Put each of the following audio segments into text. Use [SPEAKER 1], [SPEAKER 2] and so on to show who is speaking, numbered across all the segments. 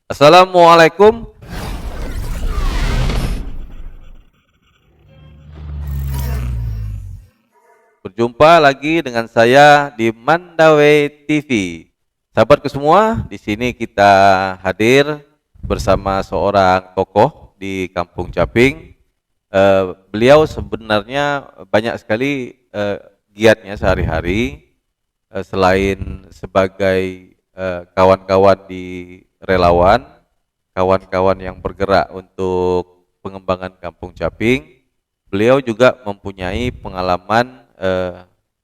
[SPEAKER 1] Assalamualaikum. Berjumpa lagi dengan saya di Mandaway TV. Sahabatku semua, di sini kita hadir bersama seorang tokoh di Kampung Caping. Beliau sebenarnya banyak sekali giatnya sehari-hari, selain sebagai kawan-kawan di relawan, kawan-kawan yang bergerak untuk pengembangan Kampung Caping. Beliau juga mempunyai pengalaman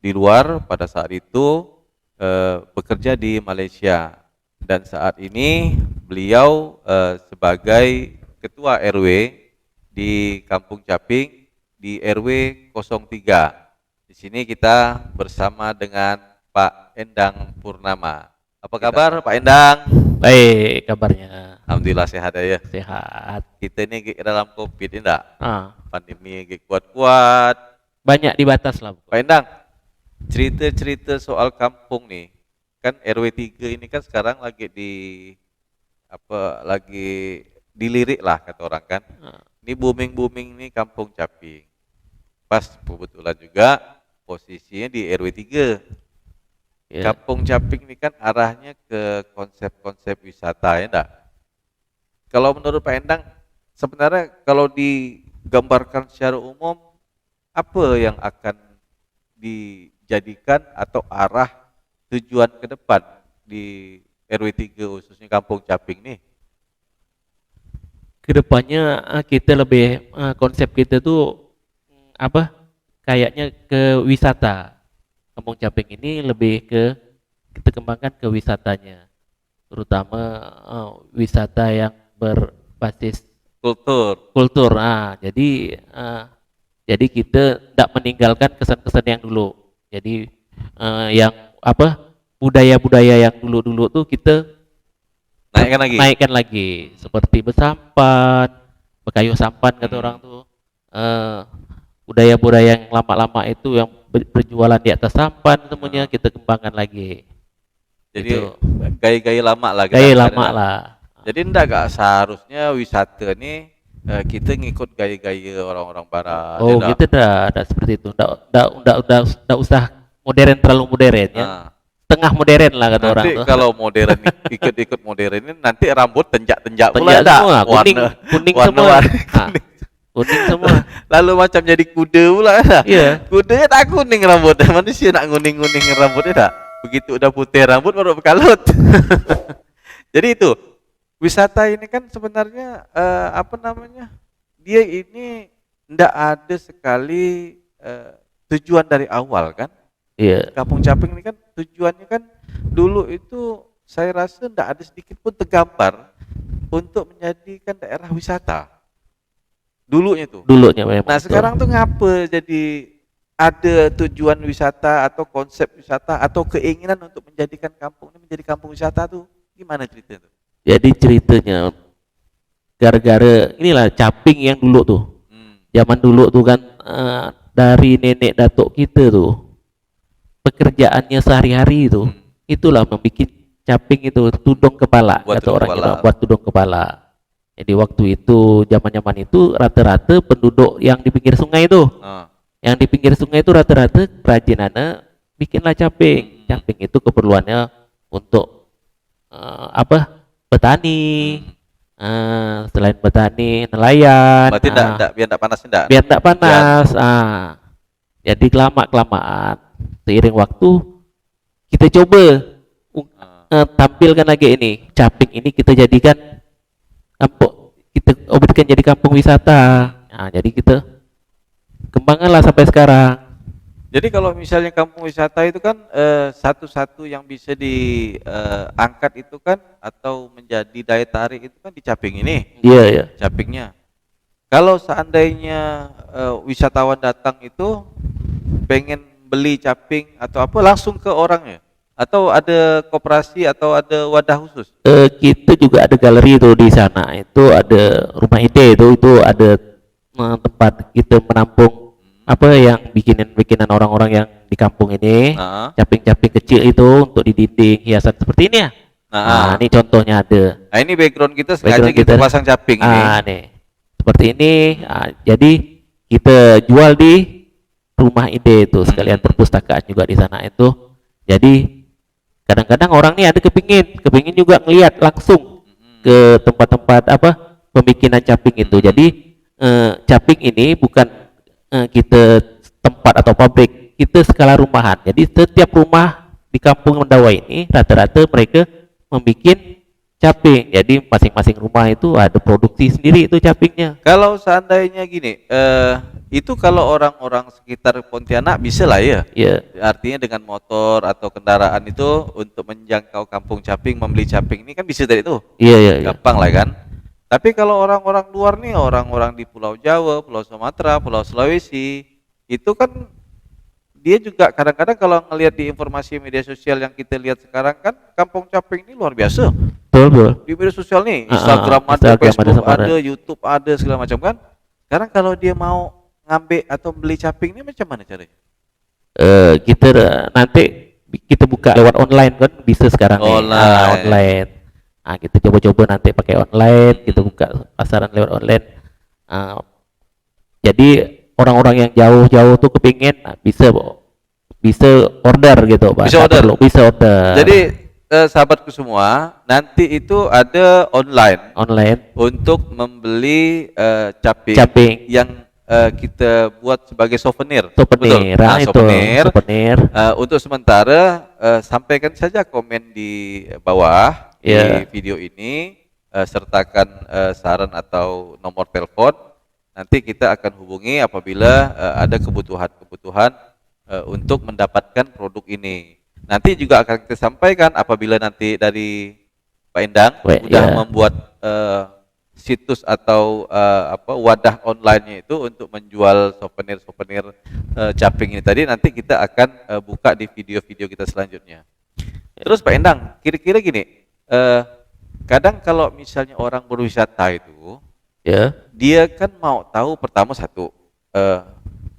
[SPEAKER 1] di luar pada saat itu, bekerja di Malaysia, dan saat ini beliau sebagai ketua RW di Kampung Caping di RW 03. Di sini kita bersama dengan Pak Endang Purnama. Apa kabar Pak Endang?
[SPEAKER 2] Baik kabarnya.
[SPEAKER 1] Alhamdulillah sehat ya.
[SPEAKER 2] Sehat.
[SPEAKER 1] Kita ini dalam COVID ini enggak? Pandemi kuat-kuat.
[SPEAKER 2] Banyak di batas lah.
[SPEAKER 1] Pak Endang, cerita-cerita soal kampung nih. Kan RW 3 ini kan sekarang lagi dilirik lah kata orang kan. Ini booming nih Kampung Caping. Pas kebetulan juga posisinya di RW 3. Yeah. Kampung Caping ini kan arahnya ke konsep-konsep wisata ya enggak? Kalau menurut Pak Endang, sebenarnya kalau digambarkan secara umum, apa yang akan dijadikan atau arah tujuan ke depan di RW 3 khususnya Kampung Caping nih?
[SPEAKER 2] Kedepannya kita lebih konsep kita tuh kayaknya ke wisata. Kampung Caping ini lebih ke kita kembangkan ke wisatanya, terutama wisata yang berbasis kultur. Jadi kita tidak meninggalkan kesan-kesan yang dulu. Jadi budaya-budaya yang dulu tuh kita naikkan lagi. Seperti bersampan, berkayuh sampan kata orang tuh. Budaya-budaya yang lama-lama itu yang berjualan di atas sampan semuanya kita kembangkan lagi.
[SPEAKER 1] Jadi gaya-gaya lama lah.
[SPEAKER 2] Gaya lama lah.
[SPEAKER 1] Jadi enggak seharusnya wisata nih kita ngikut gaya-gaya orang-orang barat.
[SPEAKER 2] Oh, kita dah seperti itu. Enggak usah terlalu modern ya. Tengah modern lah kata orang tuh.
[SPEAKER 1] Nanti kalau modern ikut modern ini nanti rambut tenjak pula
[SPEAKER 2] semua, kuning semua. Kuning semua.
[SPEAKER 1] Lalu macam jadi kuda pula dah.
[SPEAKER 2] Iya.
[SPEAKER 1] Kuda tak kuning rambutnya. Manusia nak kuning rambutnya tak. Begitu udah putih rambut baru berkalut. Jadi itu wisata ini kan sebenarnya dia ini ndak ada sekali tujuan dari awal kan.
[SPEAKER 2] Iya.
[SPEAKER 1] Kampung Caping ini kan tujuannya kan dulu itu saya rasa ndak ada sedikit pun tergambar untuk menjadikan daerah wisata. Dulunya memang. Nah sekarang tuh ngapa jadi ada tujuan wisata atau konsep wisata atau keinginan untuk menjadikan kampung ini menjadi kampung wisata tuh gimana ceritanya tuh?
[SPEAKER 2] Jadi ceritanya gara-gara inilah Caping yang dulu tuh. Zaman dulu tuh kan dari nenek datuk kita tuh pekerjaannya sehari-hari itu itulah membuat Caping itu tudung kepala kata orang Jawa, buat tudung kepala. Jadi waktu itu zaman itu rata-rata penduduk yang di pinggir sungai itu yang di pinggir sungai itu rata-rata kerajinannya bikinlah Caping. Caping itu keperluannya untuk petani, selain petani, nelayan.
[SPEAKER 1] Berarti biar tidak panas
[SPEAKER 2] Biar tidak panas. Jadi kelamaan seiring waktu kita coba tampilkan lagi ini Caping ini kita jadikan kita jadi kampung wisata. Jadi kita kembangkanlah sampai sekarang.
[SPEAKER 1] Jadi kalau misalnya kampung wisata itu kan satu-satu yang bisa diangkat itu kan atau menjadi daya tarik itu kan di Caping ini.
[SPEAKER 2] Iya.
[SPEAKER 1] Capingnya. Kalau seandainya wisatawan datang itu pengen beli Caping atau apa langsung ke orangnya atau ada koperasi atau ada wadah khusus?
[SPEAKER 2] Kita juga ada galeri itu di sana. Itu ada rumah ide itu ada tempat kita menampung yang bikinan orang-orang yang di kampung ini, caping-caping kecil itu untuk di dinding hiasan seperti ini ya.
[SPEAKER 1] Nah,
[SPEAKER 2] Ini contohnya ada.
[SPEAKER 1] nah ini background kita sengaja
[SPEAKER 2] Background
[SPEAKER 1] kita
[SPEAKER 2] kita.
[SPEAKER 1] pasang caping ini.
[SPEAKER 2] Nih. Seperti ini. Jadi kita jual di rumah ide itu, sekalian perpustakaan juga di sana itu. Jadi kadang-kadang orang nih ada kepingin juga ngelihat langsung ke tempat-tempat pembikinan caping itu. Jadi caping ini bukan kita tempat atau pabrik, kita skala rumahan. Jadi setiap rumah di kampung Mendawai ini rata-rata mereka membuat caping. Jadi masing-masing rumah itu ada produksi sendiri itu capingnya.
[SPEAKER 1] Kalau seandainya gini, itu kalau orang-orang sekitar Pontianak bisa lah ya.
[SPEAKER 2] Ya.
[SPEAKER 1] Artinya dengan motor atau kendaraan itu untuk menjangkau kampung caping, membeli caping ini kan bisa dari itu.
[SPEAKER 2] Iya.
[SPEAKER 1] Gampang lah kan. Tapi kalau orang-orang luar nih, orang-orang di Pulau Jawa, Pulau Sumatera, Pulau Sulawesi, itu kan dia juga kadang-kadang kalau ngelihat di informasi media sosial yang kita lihat sekarang kan kampung caping ini luar biasa.
[SPEAKER 2] Betul.
[SPEAKER 1] Di media sosial nih, Instagram ada,
[SPEAKER 2] Instagram
[SPEAKER 1] Facebook
[SPEAKER 2] ada,
[SPEAKER 1] ada, YouTube ada, segala macam kan. Sekarang kalau dia mau ngambil atau beli caping ini macam mana caranya?
[SPEAKER 2] Kita nanti kita buka lewat online kan bisa sekarang nih. Online. Kita coba-coba nanti pakai online, kita buka pasaran lewat online. Jadi orang-orang yang jauh-jauh tuh kepingin bisa order gitu, Pak. Bisa order.
[SPEAKER 1] Jadi sahabatku semua, nanti itu ada online untuk membeli caping yang kita buat sebagai souvenir.
[SPEAKER 2] Souvenir.
[SPEAKER 1] Untuk sementara sampaikan saja komen di bawah di video ini, sertakan saran atau nomor telepon. Nanti kita akan hubungi apabila ada kebutuhan untuk mendapatkan produk ini. Nanti juga akan kita sampaikan apabila nanti dari Pak Endang sudah membuat situs atau wadah online-nya itu untuk menjual souvenir caping ini tadi, nanti kita akan buka di video-video kita selanjutnya. Terus Pak Endang, kira-kira gini, kadang kalau misalnya orang berwisata itu, dia kan mau tahu pertama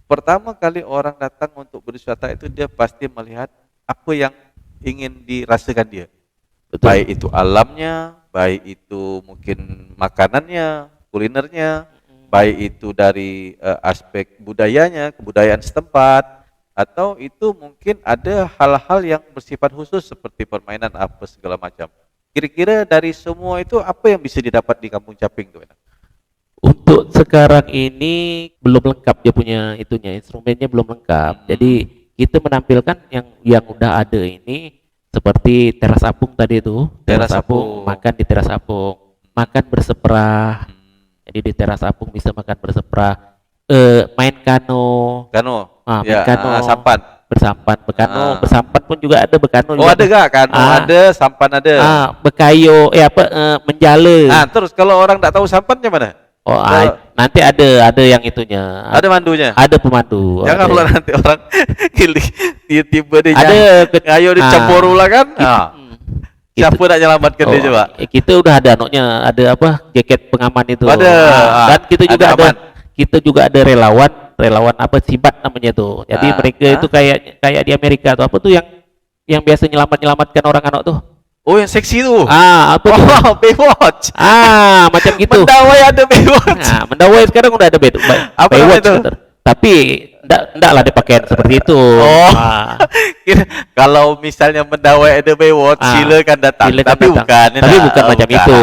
[SPEAKER 1] pertama kali orang datang untuk berwisata itu dia pasti melihat apa yang ingin dirasakan dia. Betul. Baik itu alamnya, baik itu mungkin makanannya, kulinernya, baik itu dari aspek budayanya, kebudayaan setempat, atau itu mungkin ada hal-hal yang bersifat khusus seperti permainan apa segala macam. Kira-kira dari semua itu apa yang bisa didapat di Kampung Caping tuh?
[SPEAKER 2] Untuk sekarang ini belum lengkap dia punya instrumennya belum lengkap. Jadi kita menampilkan yang udah ada ini seperti teras apung tadi itu. Teras apung, makan di teras apung, makan berseprah. Jadi di teras apung bisa makan berseprah. Main kano. Main kano. Bersampan pun juga ada bekano.
[SPEAKER 1] Oh juga. Ada gak kano? Ada, sampan ada.
[SPEAKER 2] Bekayo, menjala.
[SPEAKER 1] Terus kalau orang tidak tahu sampan gimana?
[SPEAKER 2] Nanti ada yang itunya.
[SPEAKER 1] Ada mandunya.
[SPEAKER 2] Ada pemandu.
[SPEAKER 1] Jangan pula nanti orang tiba-tiba dia ayo dicampur lah kan. Siapa nak menyelamatkan dia coba?
[SPEAKER 2] Kita udah ada ada jaket pengaman itu.
[SPEAKER 1] Ada.
[SPEAKER 2] Dan kita juga ada relawan sibat namanya tuh. Jadi mereka itu kayak di Amerika tuh tuh yang biasa nyelamatkan orang anak tuh.
[SPEAKER 1] Oh, yang seksi tuh.
[SPEAKER 2] Apa tuh?
[SPEAKER 1] Baywatch.
[SPEAKER 2] Macam gitu.
[SPEAKER 1] Mendawai ada Baywatch.
[SPEAKER 2] Mendawai sekarang udah ada Baywatch itu. Tapi enggak lah dipakaian seperti itu.
[SPEAKER 1] Kalau misalnya Mendawai ada Baywatch, silakan datang. Tapi bukan
[SPEAKER 2] macam itu.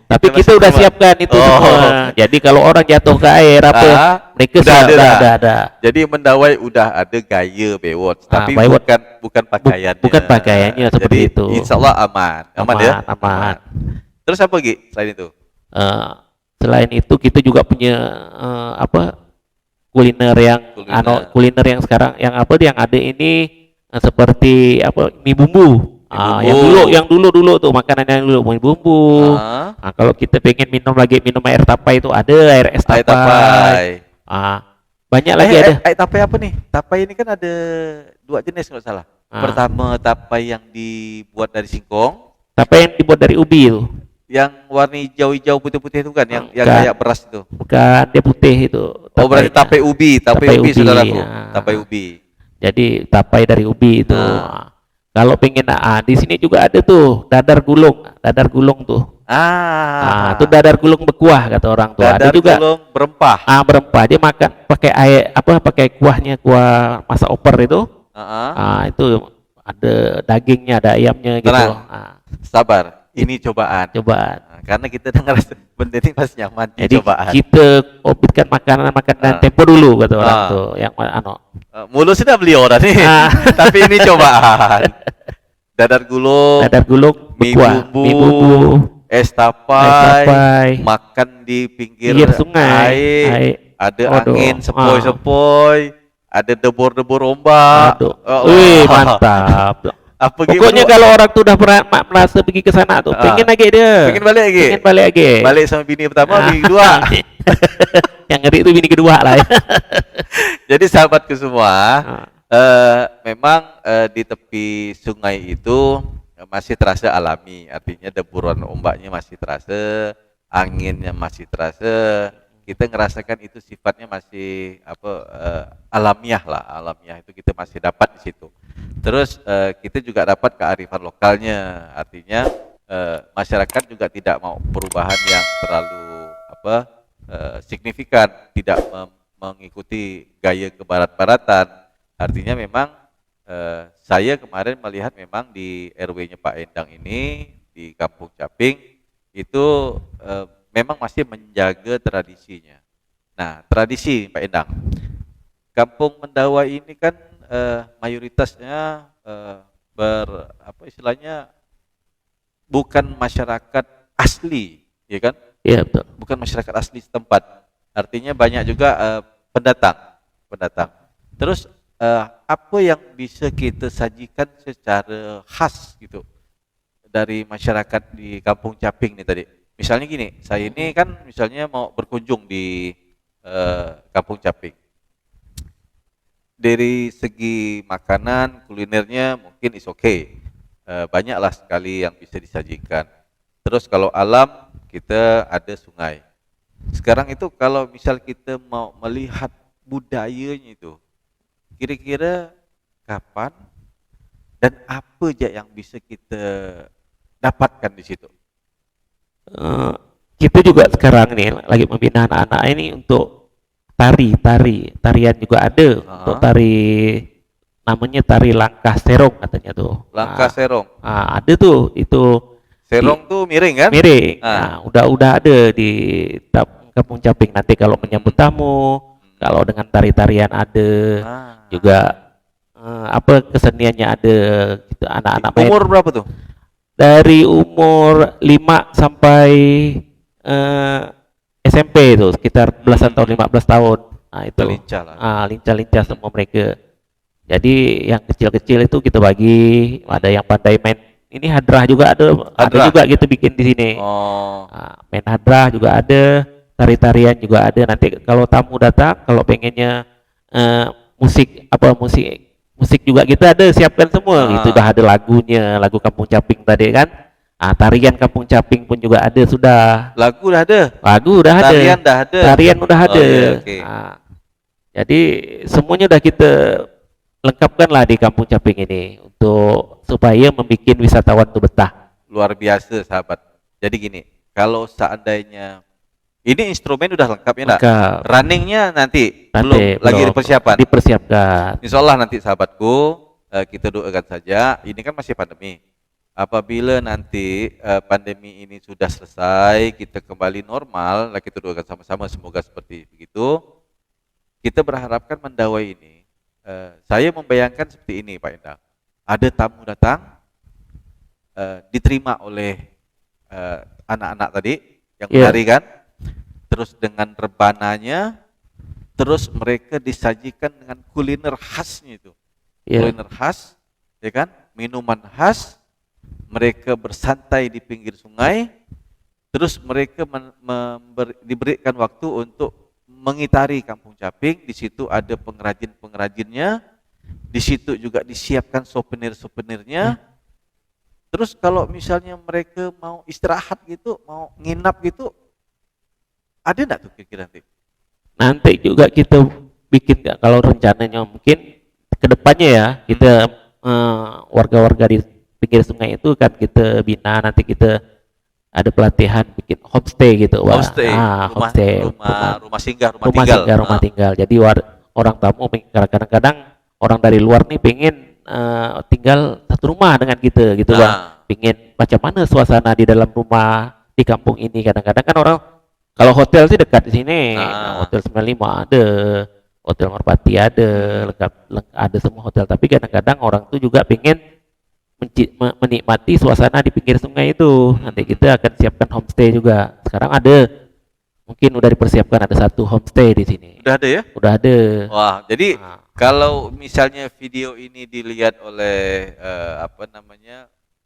[SPEAKER 2] Tapi kita udah siapkan itu semua. Jadi kalau orang jatuh ke air mereka sudah ada.
[SPEAKER 1] Jadi Mendawai udah ada gaya Baywatch, tapi bukan pakaiannya.
[SPEAKER 2] Bukan pakaiannya seperti itu.
[SPEAKER 1] Insya Allah aman ya.
[SPEAKER 2] Aman.
[SPEAKER 1] Terus apa lagi selain itu?
[SPEAKER 2] Selain itu kita juga punya kuliner yang sekarang yang ada ini seperti mie bumbu. Yang dulu tuh makanan yang dulu mie bumbu. Kalau kita pengen minum air tapai itu ada air es tapai. Banyak lagi ada.
[SPEAKER 1] Air tapai apa nih? Tapai ini kan ada 2 jenis kalau salah. Pertama tapai yang dibuat dari singkong.
[SPEAKER 2] Tapai yang dibuat dari ubi itu.
[SPEAKER 1] Yang warna hijau-hijau putih-putih itu kan, yang kayak beras itu.
[SPEAKER 2] Bukan, dia putih itu.
[SPEAKER 1] Berarti tapai ubi, saudaraku. Tapai ubi.
[SPEAKER 2] Jadi tapai dari ubi itu. Kalau pengen di sini juga ada tuh dadar gulung tuh. Itu dadar gulung berkuah kata orang tuh. Ada
[SPEAKER 1] Dadar
[SPEAKER 2] juga
[SPEAKER 1] gulung berempah.
[SPEAKER 2] berempah. Dia makan pakai air pakai kuah masak oper itu. Itu ada dagingnya, ada ayamnya gitu.
[SPEAKER 1] Tenang. Sabar, ini cobaan. Karena kita dengar benda ini masih nyaman.
[SPEAKER 2] Jadi
[SPEAKER 1] cobaan.
[SPEAKER 2] kita orbitkan makanan tempo dulu kata orang tuh. Yang
[SPEAKER 1] mulu sudah beli orang nih. Tapi ini cobaan. Dadar gulung, mie bumbu, es tapai, makan di pinggir sungai, ada angin sepoi-sepoi, ada debur-debur ombak.
[SPEAKER 2] Wih, mantap. Pokoknya kalau orang tuh udah pernah merasa pergi ke sana tuh, pengen lagi dia.
[SPEAKER 1] Pengen balik lagi. Balik sama bini pertama, bini kedua.
[SPEAKER 2] Yang ngeri itu bini kedua lah ya.
[SPEAKER 1] Jadi sahabatku semua, memang di tepi sungai itu masih terasa alami, artinya deburan ombaknya masih terasa, anginnya masih terasa. Kita ngerasakan itu sifatnya masih alamiah itu kita masih dapat di situ. Terus kita juga dapat kearifan lokalnya, artinya masyarakat juga tidak mau perubahan yang terlalu signifikan, tidak mengikuti gaya kebarat-baratan. Artinya memang saya kemarin melihat memang di RW-nya Pak Endang ini di Kampung Caping itu memang masih menjaga tradisinya. Nah, tradisi Pak Endang, Kampung Mendawa ini kan mayoritasnya istilahnya bukan masyarakat asli, ya kan?
[SPEAKER 2] Iya, betul.
[SPEAKER 1] Bukan masyarakat asli setempat. Artinya banyak juga pendatang. Terus apa yang bisa kita sajikan secara khas gitu dari masyarakat di Kampung Caping nih tadi? Misalnya gini, saya ini kan misalnya mau berkunjung di Kampung Caping. Dari segi makanan, kulinernya mungkin is okay. Banyaklah sekali yang bisa disajikan. Terus kalau alam, kita ada sungai. Sekarang itu kalau misal kita mau melihat budayanya itu, kira-kira kapan dan apa aja yang bisa kita dapatkan di situ?
[SPEAKER 2] Kita juga sekarang nih lagi membina anak-anak ini untuk tarian juga ada. Untuk namanya tari langkah serong katanya tuh.
[SPEAKER 1] Langkah serong.
[SPEAKER 2] Ada tuh itu.
[SPEAKER 1] Serong tuh miring kan?
[SPEAKER 2] Miring. Udah ada di Kampung Caping. Nanti kalau menyambut tamu, kalau dengan tarian ada juga keseniannya ada gitu, anak-anak main.
[SPEAKER 1] Umur berapa tuh?
[SPEAKER 2] Dari umur 5 sampai SMP itu sekitar belasan tahun, 15 tahun. Itu
[SPEAKER 1] lincah lah.
[SPEAKER 2] Lincah-lincah semua mereka. Jadi yang kecil-kecil itu kita bagi, ada yang pandai main. Ini hadrah juga ada juga kita bikin di sini. Main hadrah juga ada, tari-tarian juga ada. Nanti kalau tamu datang, kalau pengennya musik juga kita ada siapkan semua. Itu udah ada lagunya, lagu Kampung Caping tadi kan. Tarian Kampung Caping pun juga ada sudah.
[SPEAKER 1] Lagu udah ada.
[SPEAKER 2] Tarian udah ada.
[SPEAKER 1] Okay.
[SPEAKER 2] Jadi semuanya udah kita lengkapkan lah di Kampung Caping ini untuk supaya membuat wisatawan itu betah.
[SPEAKER 1] Luar biasa sahabat. Jadi gini, kalau seandainya ini instrumen udah lengkap ya enggak? Runningnya nanti belum lagi
[SPEAKER 2] dipersiapkan.
[SPEAKER 1] Insya Allah nanti sahabatku, kita doakan saja. Ini kan masih pandemi. Apabila nanti pandemi ini sudah selesai, kita kembali normal, kita doakan sama-sama semoga seperti begitu. Kita berharapkan Mendawa ini, saya membayangkan seperti ini Pak Endang. Ada tamu datang, diterima oleh anak-anak tadi yang menari kan, terus dengan rebananya, terus mereka disajikan dengan kuliner khasnya itu, kuliner khas, ya kan, minuman khas. Mereka bersantai di pinggir sungai, terus mereka diberikan waktu untuk mengitari Kampung Caping. Di situ ada pengrajin-pengrajinnya, di situ juga disiapkan souvenir-souvenirnya. Terus kalau misalnya mereka mau istirahat gitu, mau nginap gitu, ada enggak tuh kira-kira nanti?
[SPEAKER 2] Nanti juga kita bikin kalau rencananya mungkin kedepannya ya, kita warga-warga di pinggir sungai itu kan kita bina, nanti kita ada pelatihan bikin homestay gitu, Pak.
[SPEAKER 1] Homestay,
[SPEAKER 2] Homestay,
[SPEAKER 1] rumah singgah, rumah tinggal.
[SPEAKER 2] rumah tinggal. Jadi orang tamu kadang-kadang orang dari luar nih pengen tinggal satu rumah dengan kita gitu, Pak. Pengen macam mana suasana di dalam rumah di kampung ini. Kadang-kadang kan orang kalau hotel sih dekat di sini. Hotel 95 ada, Hotel Merpati ada, lengkap ada semua hotel. Tapi kadang-kadang orang tuh juga pengen menikmati suasana di pinggir sungai itu. Nanti kita akan siapkan homestay juga. Sekarang ada, mungkin udah dipersiapkan ada satu homestay di sini.
[SPEAKER 1] Udah ada ya?
[SPEAKER 2] Udah ada.
[SPEAKER 1] Wah, jadi kalau misalnya video ini dilihat oleh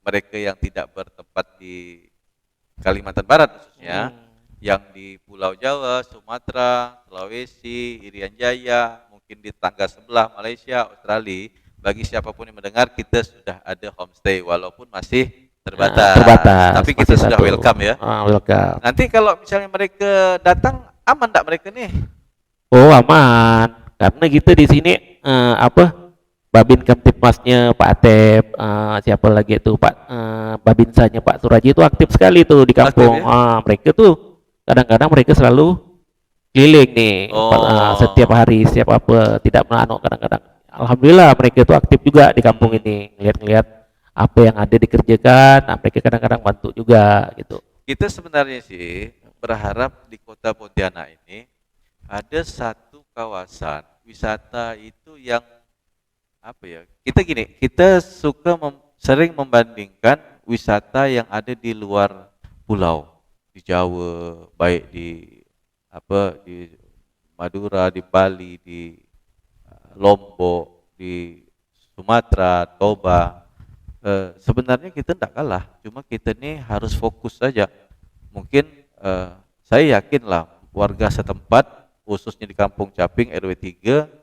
[SPEAKER 1] mereka yang tidak bertempat di Kalimantan Barat khususnya, yang di Pulau Jawa, Sumatera, Sulawesi, Irian Jaya, mungkin di tangga sebelah Malaysia, Australia, bagi siapapun yang mendengar, kita sudah ada homestay walaupun masih terbatas. Tapi kita sudah welcome ya.
[SPEAKER 2] Welcome.
[SPEAKER 1] Nanti kalau misalnya mereka datang, aman enggak mereka nih?
[SPEAKER 2] Oh, aman. Karena kita di sini Babin Kamtipmasnya Pak Atep, siapa lagi itu Pak Babinsanya Pak Suraji itu aktif sekali tuh di kampung.
[SPEAKER 1] Aktif, ya?
[SPEAKER 2] Mereka tuh kadang-kadang mereka selalu keliling nih, setiap hari, setiap apa, tidak menanuk kadang-kadang. Alhamdulillah mereka itu aktif juga di kampung ini, ngeliat-ngeliat apa yang ada dikerjakan. Mereka kadang-kadang bantu juga gitu.
[SPEAKER 1] Kita sebenarnya sih berharap di Kota Pontianak ini ada satu kawasan wisata itu yang kita suka sering membandingkan wisata yang ada di luar pulau, di Jawa, baik di Madura, di Bali, di Lombok, di Sumatera, Toba. Sebenarnya kita tidak kalah, cuma kita ini harus fokus saja. Mungkin saya yakinlah warga setempat, khususnya di Kampung Caping RW 3,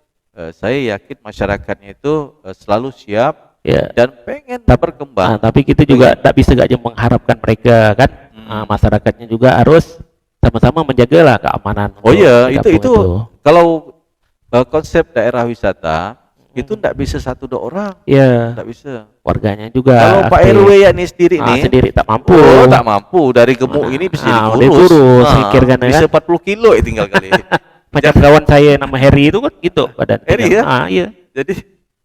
[SPEAKER 1] saya yakin masyarakatnya itu selalu siap dan pengen berkembang.
[SPEAKER 2] Tapi kita juga tidak bisa aja mengharapkan mereka kan. Masyarakatnya juga harus sama-sama menjagalah keamanan.
[SPEAKER 1] Oh iya, itu kalau konsep daerah wisata itu tidak bisa 1-2 orang.
[SPEAKER 2] Iya.
[SPEAKER 1] Tidak bisa.
[SPEAKER 2] Warganya juga.
[SPEAKER 1] Kalau Pak RW ya nih sendiri
[SPEAKER 2] tak mampu.
[SPEAKER 1] Tak mampu, dari gemuk ini bisa
[SPEAKER 2] dikurus. Bisa
[SPEAKER 1] 40 kilo ya tinggal kali.
[SPEAKER 2] Macam kawan saya nama Heri itu kan gitu badan.
[SPEAKER 1] Heri ya?
[SPEAKER 2] Iya.
[SPEAKER 1] Jadi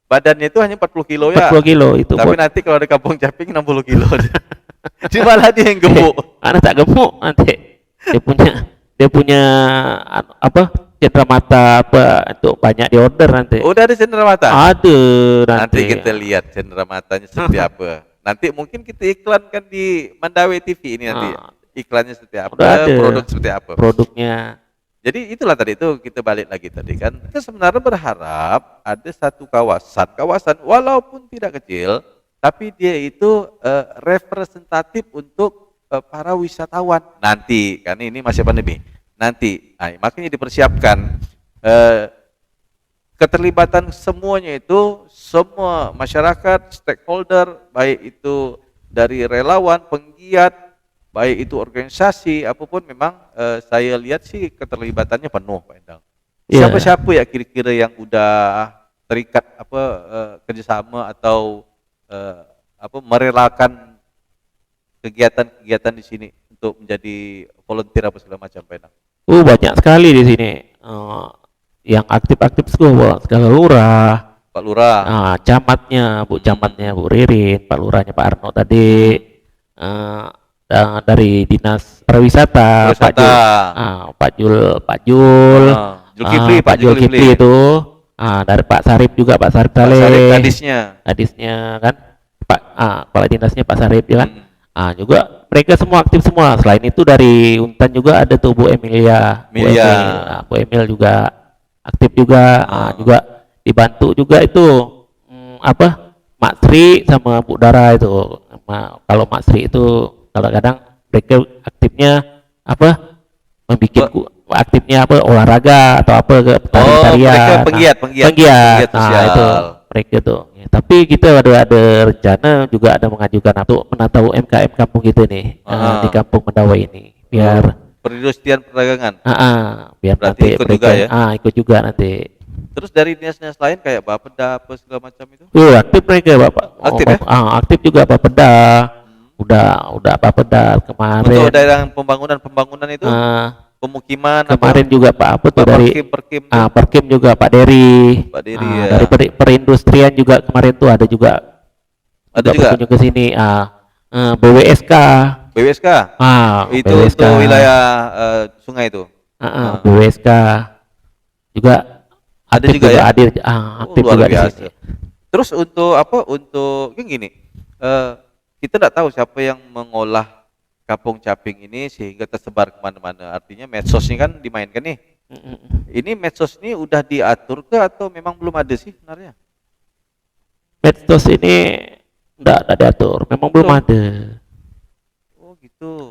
[SPEAKER 1] badannya itu hanya 40 kilo ya.
[SPEAKER 2] 40 kilo itu.
[SPEAKER 1] Tapi nanti kalau di Kampung Caping 60 kilo. Di malah dia yang gemuk.
[SPEAKER 2] Anak tak gemuk nanti. Dia punya cendera mata itu banyak di order nanti.
[SPEAKER 1] Udah ada cendera mata?
[SPEAKER 2] Ada
[SPEAKER 1] nanti kita lihat cendera matanya seperti apa. Nanti mungkin kita iklankan di Mandawe TV ini nanti. Iklannya seperti apa, produk seperti apa.
[SPEAKER 2] Produknya.
[SPEAKER 1] Jadi itulah tadi itu kita balik lagi tadi kan. Kita sebenarnya berharap ada satu kawasan walaupun tidak kecil, tapi dia itu representatif untuk para wisatawan nanti. Kan ini masih pandemi. Nanti, makanya dipersiapkan keterlibatan semuanya itu, semua masyarakat, stakeholder, baik itu dari relawan, penggiat, baik itu organisasi apapun, memang saya lihat sih keterlibatannya penuh, Pak Endang. Siapa-siapa ya kira-kira yang udah terikat kerjasama atau merelakan kegiatan-kegiatan di sini untuk menjadi volunteer apa segala macam, Pak Endang?
[SPEAKER 2] Banyak sekali di sini. Yang aktif-aktif segala lurah,
[SPEAKER 1] Pak Lurah,
[SPEAKER 2] camatnya Bu Ririn, Pak Lurahnya Pak Arno tadi. Dari Dinas Pariwisata, Pak Jul Kipli itu, dari Pak Sarip juga, Pak Sarip Saleh, kadisnya kan, Kepala Dinasnya Pak Sarip ya kan, juga mereka semua aktif semua. Selain itu dari Untan juga ada tuh Bu Emilia. Bu Emil juga aktif juga, juga dibantu juga itu Mak Sri sama Bu Dara itu. Kalau Mak Sri itu kadang-kadang mereka aktifnya aktifnya olahraga atau tarian.
[SPEAKER 1] Mereka penggiat
[SPEAKER 2] itu mereka tuh. Tapi kita ada rencana juga ada mengajukan untuk menata UMKM kampung kita nih di Kampung Mendawai ini, biar
[SPEAKER 1] perindustrian perdagangan.
[SPEAKER 2] Biar
[SPEAKER 1] berarti
[SPEAKER 2] nanti
[SPEAKER 1] ikut juga ya?
[SPEAKER 2] Ikut juga nanti.
[SPEAKER 1] Terus dari dinas-dinas lain kayak Bapeda apa segala macam itu?
[SPEAKER 2] Aktif mereka Bapak.
[SPEAKER 1] Aktif ya?
[SPEAKER 2] Aktif juga Bapeda. Udah Bapeda kemarin.
[SPEAKER 1] Untuk daerah pembangunan itu, pemukiman
[SPEAKER 2] Kemarin juga Pak apa tuh
[SPEAKER 1] Pak
[SPEAKER 2] dari
[SPEAKER 1] Perkim tuh?
[SPEAKER 2] Perkim juga Pak Dery.
[SPEAKER 1] Pak Dery ya.
[SPEAKER 2] Dari perindustrian juga kemarin tuh ada juga berkunjung ke sini. BWSK.
[SPEAKER 1] BWSK. Itu
[SPEAKER 2] BWSK.
[SPEAKER 1] untuk wilayah sungai itu.
[SPEAKER 2] BWSK juga
[SPEAKER 1] Ada juga ya?
[SPEAKER 2] aktif
[SPEAKER 1] luar
[SPEAKER 2] juga di
[SPEAKER 1] biasa.
[SPEAKER 2] sini.
[SPEAKER 1] Terus untuk apa? Untuk yang gini, kita tidak tahu siapa yang mengolah Kampung Caping ini sehingga tersebar kemana-mana. Artinya medsos ini kan dimainkan nih. Ini medsos ini udah diatur ke atau memang belum ada sih sebenarnya?
[SPEAKER 2] Medsos ini enggak diatur, memang belum ada.
[SPEAKER 1] Oh gitu.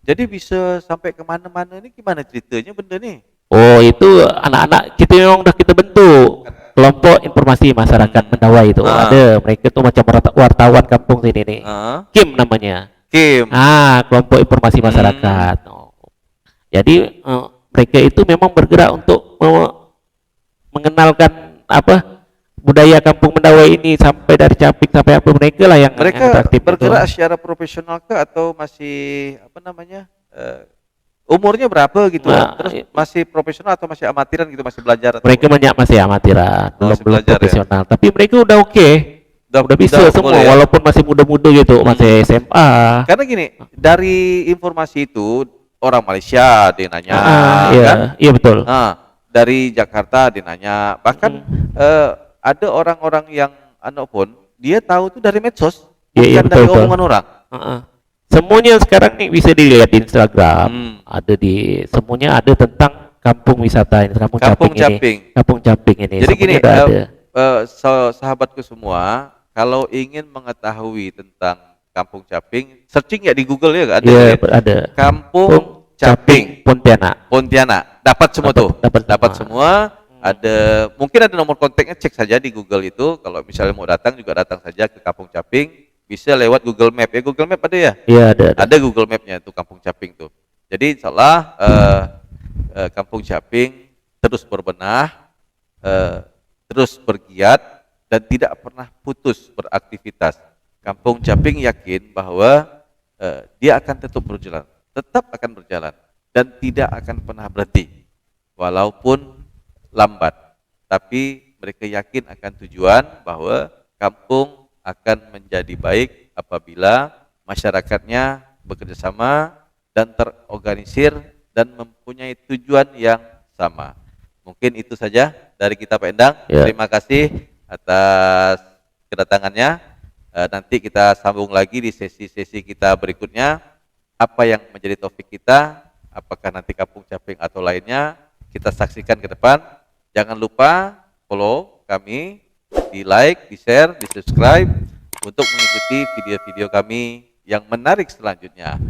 [SPEAKER 1] Jadi bisa sampai kemana-mana ini gimana ceritanya benda nih?
[SPEAKER 2] Oh itu anak-anak kita memang udah kita bentuk kelompok informasi masyarakat Mendawai itu. Ada mereka tuh macam wartawan kampung sini nih. KIM namanya.
[SPEAKER 1] KIM.
[SPEAKER 2] Kelompok informasi masyarakat. Jadi mereka itu memang bergerak untuk mengenalkan budaya kampung Mendawai ini sampai dari Caping sampai apa mereka lah yang
[SPEAKER 1] bergerak itu secara profesional ke atau masih umurnya berapa gitu? Terus masih profesional atau masih amatiran gitu, masih belajar?
[SPEAKER 2] Mereka banyak masih amatiran, belum profesional. Ya? Tapi mereka udah udah bisa semua ya? Walaupun masih muda-muda gitu, masih SMA.
[SPEAKER 1] Karena gini, dari informasi itu orang Malaysia dia nanya, kan?
[SPEAKER 2] Iya betul.
[SPEAKER 1] Dari Jakarta dia nanya, bahkan ada orang-orang yang pun dia tahu tuh dari medsos, bukan dari omongan orang.
[SPEAKER 2] Semuanya sekarang nih bisa dilihat di Instagram, semuanya ada tentang kampung wisata ini, kampung Caping ini.
[SPEAKER 1] Jadi gini, sahabatku semua, kalau ingin mengetahui tentang kampung Caping, searching ya di Google ya, ada. Kampung Caping, Pontianak, dapat semua tuh, dapat semua. Mungkin ada nomor kontaknya, cek saja di Google itu. Kalau misalnya mau datang juga datang saja ke Kampung Caping. Bisa lewat Google Map ya, Google Map ada ya?
[SPEAKER 2] Iya ada.
[SPEAKER 1] Ada Google Mapnya tuh Kampung Caping tuh. Jadi insyaallah Kampung Caping terus berbenah, terus bergiat dan tidak pernah putus beraktivitas. Kampung Caping yakin bahwa dia akan tetap akan berjalan dan tidak akan pernah berhenti walaupun lambat. Tapi mereka yakin akan tujuan bahwa kampung akan menjadi baik apabila masyarakatnya bekerja sama dan terorganisir dan mempunyai tujuan yang sama. Mungkin itu saja dari kita Pak Endang. Terima kasih atas kedatangannya. Nanti kita sambung lagi di sesi-sesi kita berikutnya. Apa yang menjadi topik kita, apakah nanti Kampung Caping atau lainnya, kita saksikan ke depan. Jangan lupa follow kami, di like, di share, di subscribe untuk mengikuti video-video kami yang menarik selanjutnya.